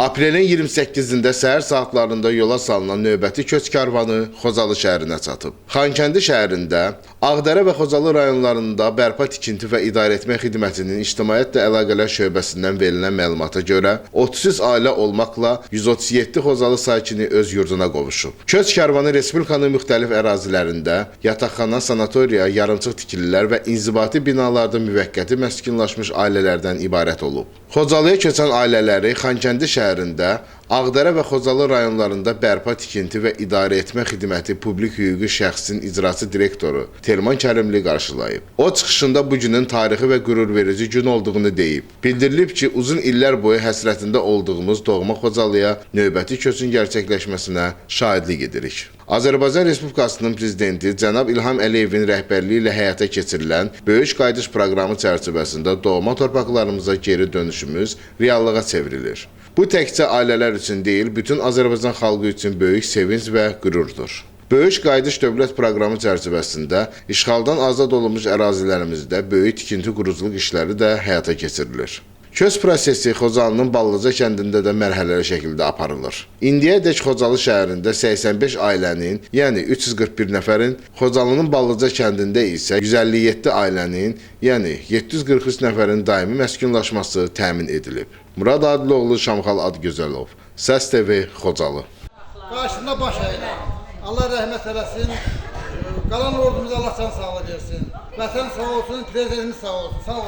Aprelin 28-də səhər saatlarında yola salınan növbəti köç karvanı Xozalı şəhərinə çatıb. Xankəndi şəhərində, Ağdərə və Xozalı rayonlarında bərpa tikinti və idarəetmə xidmətinin ictimaiyyətlə əlaqələr şöbəsindən verilən məlumata görə 33 ailə olmaqla 137 Xozalı sakini öz yurduna qovuşub. Köç karvanı Respublikanın müxtəlif ərazilərində yataqxana, sanatoriya, yarımçıq tikililər və inzibati binalarda müvəqqəti məskunlaşmış ailələrdən ibarət olub. Xozalıya köçən ailələri Xankəndi şəhərində, Ağdərə və Xozalı rayonlarında bərpa tikinti və idarəetmə xidməti publik hüquqi şəxsin icraçı direktoru Telman Kərimli qarşılayıb. O çıxışında bu günün tarixi və qürurverici gün olduğunu deyib. Bildirilib ki, uzun illər boyu həsrətində olduğumuz doğma Xozalıya növbəti köçün gerçəkləşməsinə şahidlik edirik. Azərbaycan Respublikasının prezidenti cənab İlham Əliyevin rəhbərliyi ilə həyata keçirilən Böyük Qayıdış proqramı çərçivəsində doğma torpaqlarımıza geri dönüşümüz reallığa çevrilir. Bu təkcə ailələr üçün deyil, bütün Azərbaycan xalqı üçün böyük sevinç və qürurdur. Böyük Qayıdış dövlət proqramı çərçivəsində işğaldan azad olunmuş ərazilərimizdə böyük tikinti quruculuq işləri də həyata keçirilir. Köç prosesi Xocalının Ballıca kəndində də mərhələli şəkildə aparılır. İndiyədək Xocalı şəhərində 85 ailənin, yəni 341 nəfərin, Xocalının Ballıca kəndində isə 157 ailənin, yəni 743 nəfərin daimi məskunlaşması təmin edilib. Murad Adiloğlu, Şamxal Adgözəlov, Səs TV, Xocalı. Qarşısında baş əylə. Allah rəhmət eləsin. Qalan ordumuza Allah can sağlığı versin. Vətən sağ olsun, prezidentimiz sağ olsun. Sağ olun.